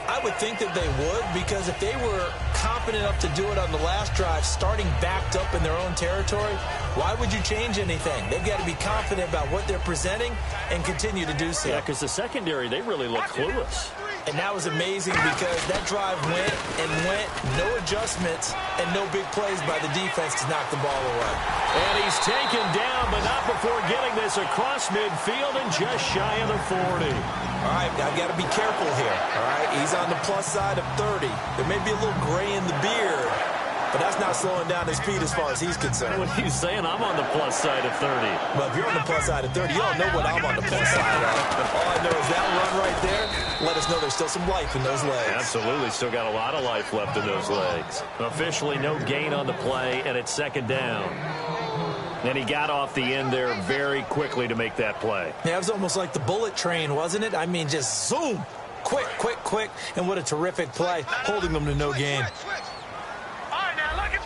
I would think that they would, because if they were confident enough to do it on the last drive, starting backed up in their own territory, why would you change anything? They've got to be confident about what they're presenting and continue to do so. Yeah, because the secondary, they really look clueless. And that was amazing because that drive went and went, no adjustments, and no big plays by the defense to knock the ball away. And he's taken down, but not before getting this across midfield and just shy of the 40. All right, I've got to be careful here, all right? He's on the plus side of 30. There may be a little gray in the beard, but that's not slowing down his speed as far as he's concerned. What are you saying? I'm on the plus side of 30. But if you're on the plus side of 30, you don't know what I'm on the plus side of. All I know is that run right there let us know there's still some life in those legs. Absolutely, still got a lot of life left in those legs. Officially no gain on the play, and it's second down. And he got off the end there very quickly to make that play. Yeah, it was almost like the bullet train, wasn't it? I mean, just zoom. Quick, quick, quick. And what a terrific play, holding them to no gain.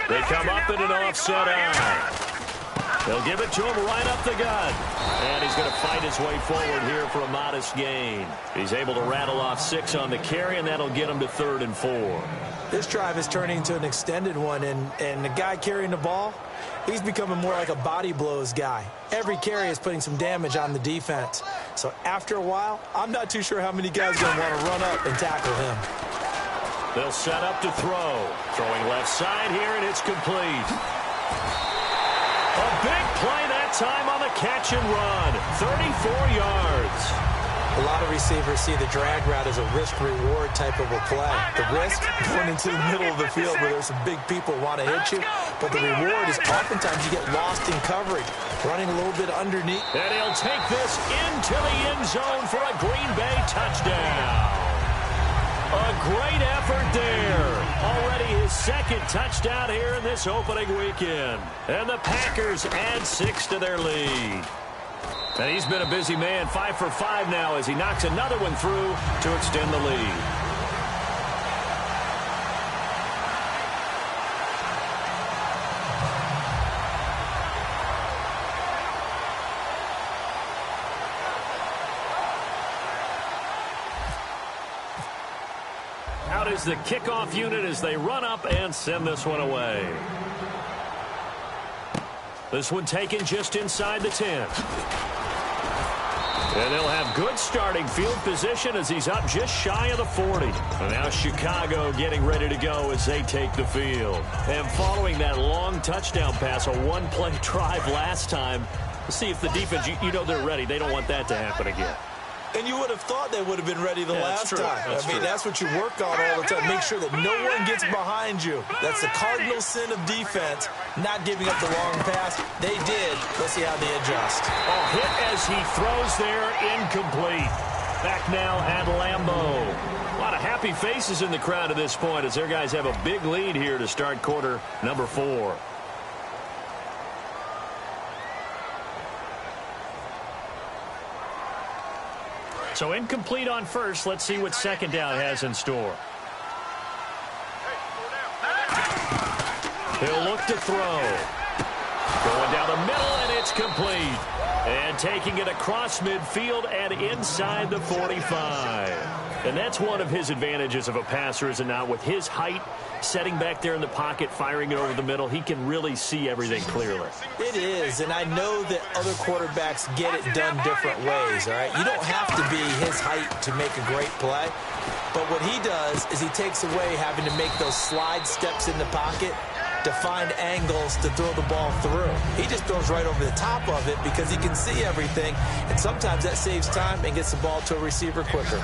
They come up in an offset eye. They'll give it to him right up the gut. And he's going to fight his way forward here for a modest gain. He's able to rattle off 6 on the carry, and that'll get him to 3rd and 4. This drive is turning into an extended one, and the guy carrying the ball, he's becoming more like a body blows guy. Every carry is putting some damage on the defense. So after a while, I'm not too sure how many guys are going to want to run up and tackle him. They'll set up to throw. Throwing left side here, and it's complete. A big play that time on the catch and run. 34 yards. A lot of receivers see the drag route as a risk-reward type of a play. The risk, going into the middle of the field where there's some big people want to hit you. But the reward is oftentimes you get lost in coverage, running a little bit underneath. And he'll take this into the end zone for a Green Bay touchdown. A great effort there. Already his 2nd touchdown here in this opening weekend. And the Packers add 6 to their lead. And he's been a busy man, 5 for 5 now as he knocks another one through to extend the lead. Out is the kickoff unit as they run up and send this one away. This one taken just inside the 10. And they'll have good starting field position as he's up just shy of the 40. And now Chicago getting ready to go as they take the field. And following that long touchdown pass, a one-play drive last time, see if the defense, you know they're ready. They don't want that to happen again. And you would have thought they would have been ready the last time. I mean, that's what you work on all the time. Make sure that no one gets behind you. That's the cardinal sin of defense, not giving up the long pass. They did. Let's see how they adjust. A hit as he throws there, incomplete. Back now at Lambeau. A lot of happy faces in the crowd at this point as their guys have a big lead here to start quarter number 4. So incomplete on first. Let's see what second down has in store. He'll look to throw. Going down the middle, and it's It's complete. And taking it across midfield and inside the 45. And that's one of his advantages of a passer, is it not? With his height, setting back there in the pocket, firing it over the middle, he can really see everything clearly. It is, and I know that other quarterbacks get it done different ways, all right? You don't have to be his height to make a great play. But what he does is he takes away having to make those slide steps in the pocket to find angles to throw the ball through. He just throws right over the top of it because he can see everything, and sometimes that saves time and gets the ball to a receiver quicker.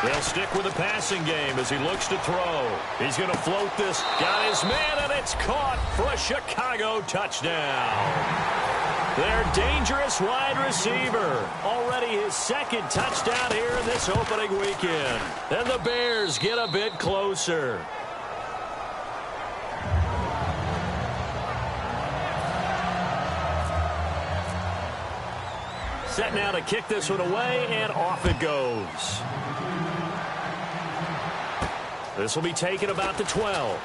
They'll stick with the passing game as he looks to throw. He's going to float this. Got his man, and it's caught for a Chicago touchdown. Their dangerous wide receiver. Already his second touchdown here in this opening weekend. And the Bears get a bit closer. Set now to kick this one away, and off it goes. This will be taken about the 12.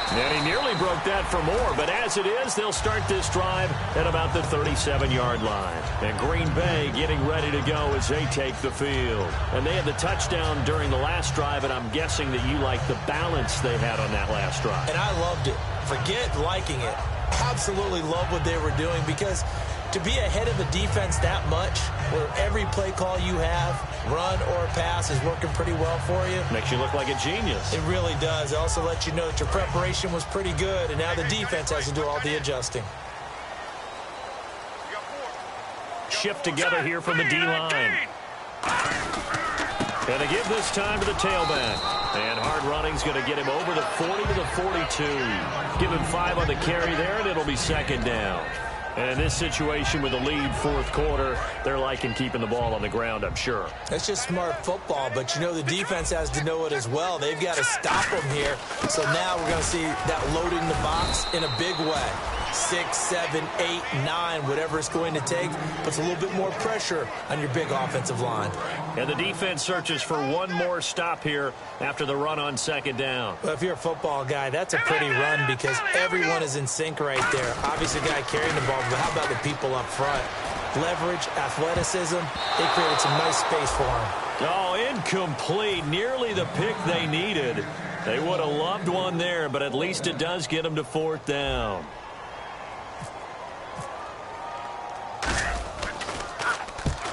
And he nearly broke that for more, but as it is, they'll start this drive at about the 37-yard line. And Green Bay getting ready to go as they take the field. And they had the touchdown during the last drive, and I'm guessing that you like the balance they had on that last drive. And I loved it. Forget liking it. Absolutely love what they were doing, because to be ahead of a defense that much, where every play call you have, run or pass, is working pretty well for you. Makes you look like a genius. It really does. It also lets you know that your preparation was pretty good, and now the defense has to do all the adjusting. Shift together here from the D-line. And to give this time to the tailback. And hard running's going to get him over the 40 to the 42. Give him 5 on the carry there, and it'll be second down. And in this situation with the lead fourth quarter, they're liking keeping the ball on the ground, I'm sure. That's just smart football, but you know the defense has to know it as well. They've got to stop them here. So now we're going to see that loading the box in a big way. 6, 7, 8, 9, whatever it's going to take, puts a little bit more pressure on your big offensive line. And the defense searches for one more stop here after the run on second down. Well, if you're a football guy, that's a pretty run because everyone is in sync right there. Obviously, the guy carrying the ball, but how about the people up front? Leverage, athleticism, they created some nice space for him. Oh, incomplete. Nearly the pick they needed. They would have loved one there, but at least it does get them to fourth down.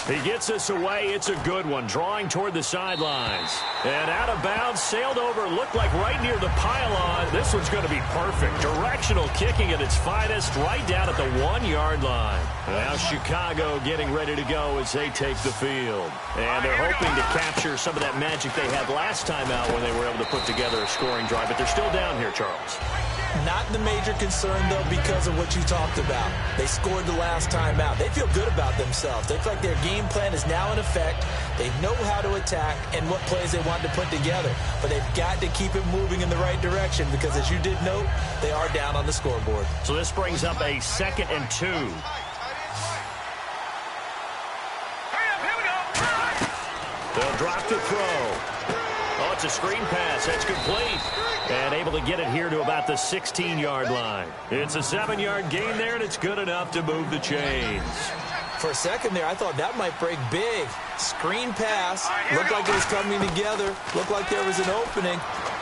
He gets this away. It's a good one. Drawing toward the sidelines. And out of bounds, sailed over, looked like right near the pylon. This one's going to be perfect. Directional kicking at its finest, right down at the 1-yard line. Now Chicago getting ready to go as they take the field. And they're hoping to capture some of that magic they had last time out when they were able to put together a scoring drive. But they're still down here, Charles. Not the major concern, though, because of what you talked about. They scored the last time out. They feel good about themselves. They feel like their game plan is now in effect. They know how to attack and what plays they want to put together. But they've got to keep it moving in the right direction because, as you did note, they are down on the scoreboard. So this brings up a 2nd and 2. They'll drop the throw. Oh, it's a screen pass. That's complete. And able to get it here to about the 16-yard line. It's a 7-yard gain there, and it's good enough to move the chains. For a second there, I thought that might break big. Screen pass. Looked like it was coming together. Looked like there was an opening.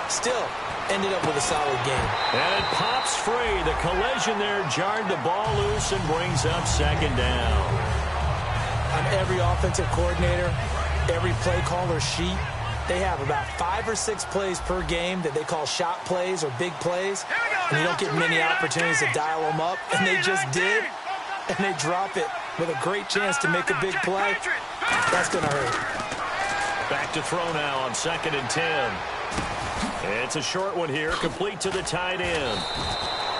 Still, ended up with a solid game. And it pops free. The collision there jarred the ball loose and brings up second down. On every offensive coordinator, every play caller sheet, they have about 5 or 6 plays per game that they call shot plays or big plays. And you don't get many opportunities to dial them up. And they just did. And they drop it with a great chance to make a big play. That's going to hurt. Back to throw now on 2nd and 10. It's a short one here, complete to the tight end.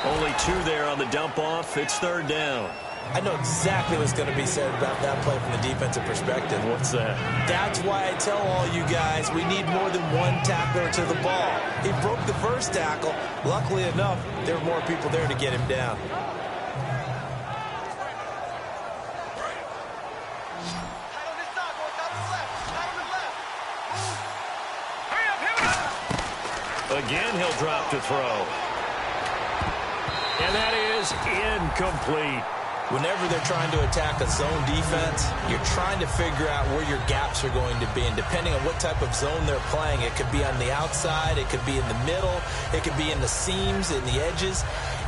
Only 2 there on the dump off. It's 3rd down. I know exactly what's going to be said about that play from the defensive perspective. What's that? That's why I tell all you guys we need more than one tackler to the ball. He broke the first tackle. Luckily enough, there were more people there to get him down. Again, he'll drop to throw. And that is incomplete. Whenever they're trying to attack a zone defense, you're trying to figure out where your gaps are going to be. And depending on what type of zone they're playing, it could be on the outside, it could be in the middle, it could be in the seams, in the edges.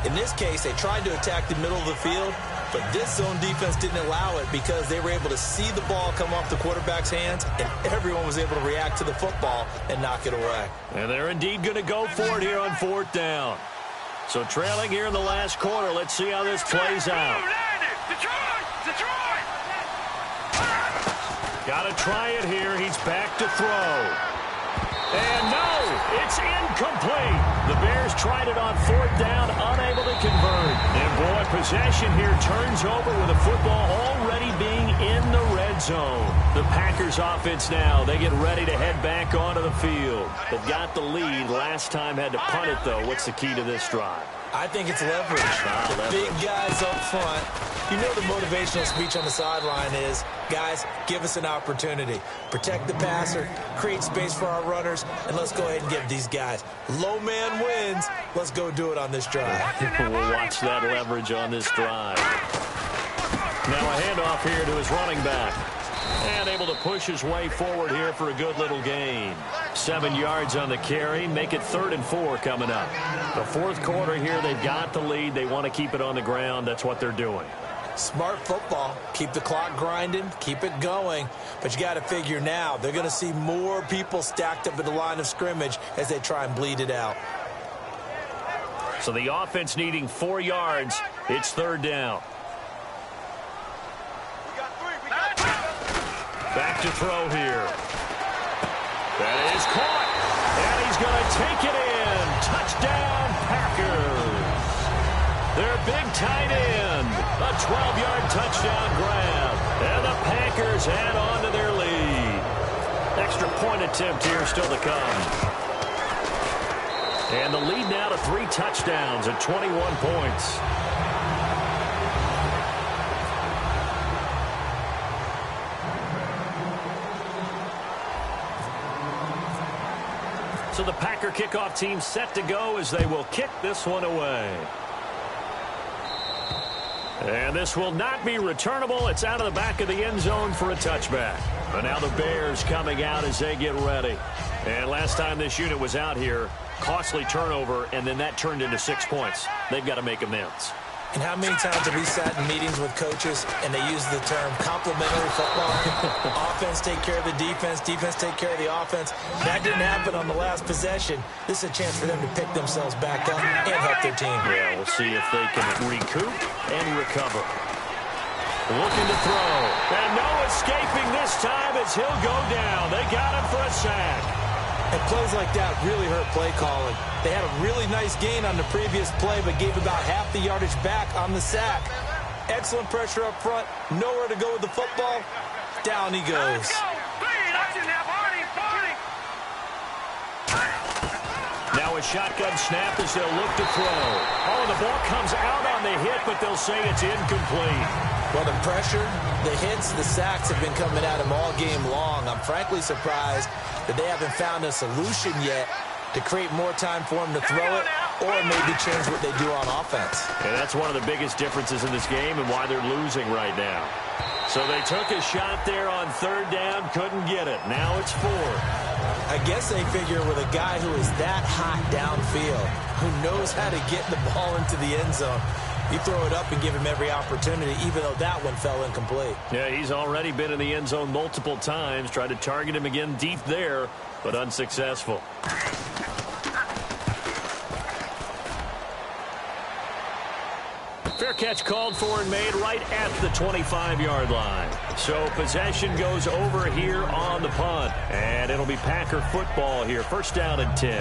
In this case, they tried to attack the middle of the field, but this zone defense didn't allow it because they were able to see the ball come off the quarterback's hands, and everyone was able to react to the football and knock it away. And they're indeed going to go for it here on 4th down. So trailing here in the last quarter, let's see how this plays out. Got to try it here. He's back to throw. And no, it's incomplete. The Bears tried it on 4th down, unable to convert. And boy, possession here turns over with the football already being in the red zone. The Packers offense now, they get ready to head back onto the field. They've got the lead. Last time had to punt it, though. What's the key to this drive? I think it's leverage. The big guys up front. You know the motivational speech on the sideline is, guys, give us an opportunity. Protect the passer, create space for our runners, and let's go ahead and give these guys. Low man wins. Let's go do it on this drive. We'll watch that leverage on this drive. Now a handoff here to his running back. And able to push his way forward here for a good little gain. 7 yards on the carry. Make it 3rd and 4 coming up. The 4th quarter here, they've got the lead. They want to keep it on the ground. That's what they're doing. Smart football. Keep the clock grinding. Keep it going. But you got to figure now, they're going to see more people stacked up at the line of scrimmage as they try and bleed it out. So the offense needing 4 yards. It's 3rd down. Back to throw here. That is caught. And he's going to take it in. Touchdown, Packers. Their big tight end. A 12-yard touchdown grab. And the Packers add on to their lead. Extra point attempt here still to come. And the lead now to 3 touchdowns at 21 points. So the Packer kickoff team set to go as they will kick this one away. And this will not be returnable. It's out of the back of the end zone for a touchback. And now the Bears coming out as they get ready. And last time this unit was out here, costly turnover, and then that turned into 6 points. They've got to make amends. And how many times have we sat in meetings with coaches and they use the term complementary football? Offense take care of the defense, defense take care of the offense. That didn't happen on the last possession. This is a chance for them to pick themselves back up and help their team. Yeah, we'll see if they can recoup and recover. Looking to throw. And no escaping this time as he'll go down. They got him for a sack. And plays like that really hurt play calling. They had a really nice gain on the previous play, but gave about half the yardage back on the sack. Excellent pressure up front. Nowhere to go with the football. Down he goes. Now a shotgun snap as they'll look to throw. Oh, the ball comes out on the hit, but they'll say it's incomplete. Well, the pressure, the hits, the sacks have been coming at him all game long. I'm frankly surprised that they haven't found a solution yet to create more time for him to throw it or maybe change what they do on offense. And that's one of the biggest differences in this game and why they're losing right now. So they took a shot there on 3rd down, couldn't get it. Now it's 4th. I guess they figure with a guy who is that hot downfield, who knows how to get the ball into the end zone, you throw it up and give him every opportunity, even though that one fell incomplete. Yeah, he's already been in the end zone multiple times. Tried to target him again deep there, but unsuccessful. Fair catch called for and made right at the 25-yard line. So possession goes over here on the punt. And it'll be Packer football here. 1st down and 10.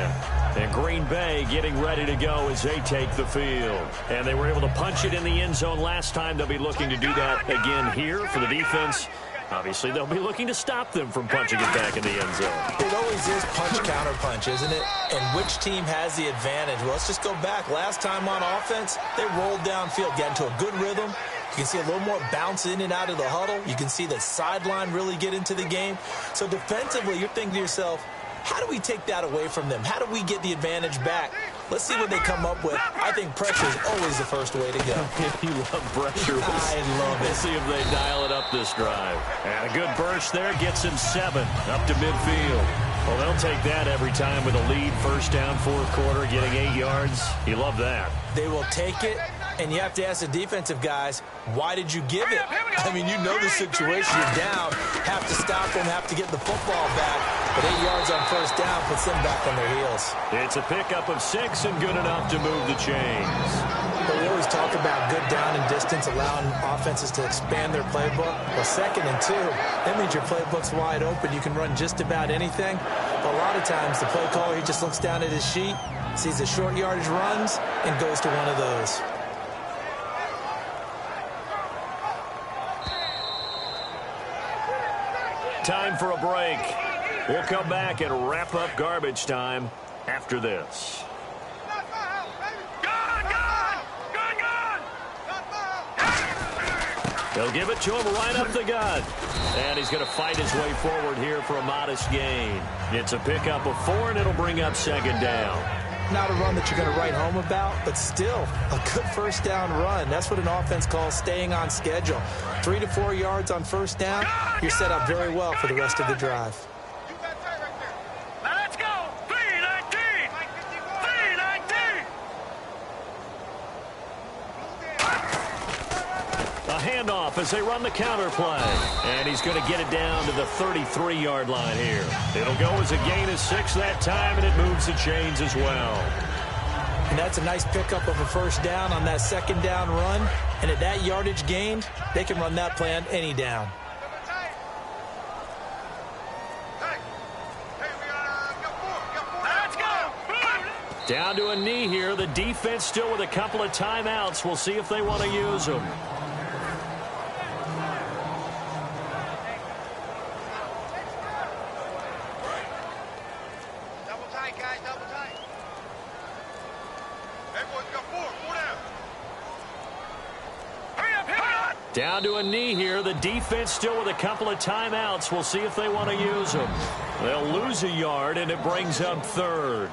And Green Bay getting ready to go as they take the field. And they were able to punch it in the end zone last time. They'll be looking to do that again here for the defense. Obviously, they'll be looking to stop them from punching it back in the end zone. It always is punch-counter-punch, isn't it? And which team has the advantage? Well, let's just go back. Last time on offense, they rolled downfield, got into a good rhythm. You can see a little more bounce in and out of the huddle. You can see the sideline really get into the game. So defensively, you're thinking to yourself, How do we take that away from them? How do we get the advantage back? Let's see what they come up with. I think pressure is always the first way to go. You love pressure. I love it. Let's see if they dial it up this drive. And a good burst there gets him 7 up to midfield. Well, they'll take that every time with a lead. First down, fourth quarter, getting 8 yards. You love that. They will take it, and you have to ask the defensive guys, why did you give it? I mean, you know the situation. You're down, have to stop them, have to get the football back. But 8 yards on first down puts them back on their heels. It's a pickup of 6 and good enough to move the chains. But we always talk about good down and distance, allowing offenses to expand their playbook. Well, 2nd and 2, that means your playbook's wide open. You can run just about anything. But a lot of times, the play caller, he just looks down at his sheet, sees the short yardage runs, and goes to one of those. Time for a break. We'll come back and wrap up garbage time after this. They'll give it to him right up the gut. And he's going to fight his way forward here for a modest gain. It's a pickup of 4, and it'll bring up 2nd down. Not a run that you're going to write home about, but still a good first down run. That's what an offense calls staying on schedule. 3 to 4 yards on first down, you're set up very well for the rest of the drive. Now let's go. 319. 319. A handoff as they run the counter play. And he's going to get it down to the 33-yard line here. It'll go as a gain of 6 that time, and it moves the chains as well. And that's a nice pickup of a first down on that 2nd down run. And at that yardage gained, they can run that play on any down. Let's go. Down to a knee here. The defense still with a couple of timeouts. We'll see if they want to use them. Double tight, guys. Double tight. Hey, boys, got 4. 4 down. Hurry up, hurry up. Down to a knee here. The defense still with a couple of timeouts. We'll see if they want to use them. They'll lose a yard, and it brings up 3rd.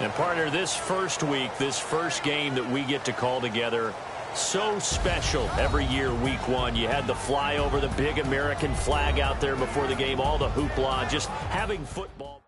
And, partner, this first week, this first game that we get to call together, so special every year, week 1. You had the flyover, the big American flag out there before the game, all the hoopla, just having football.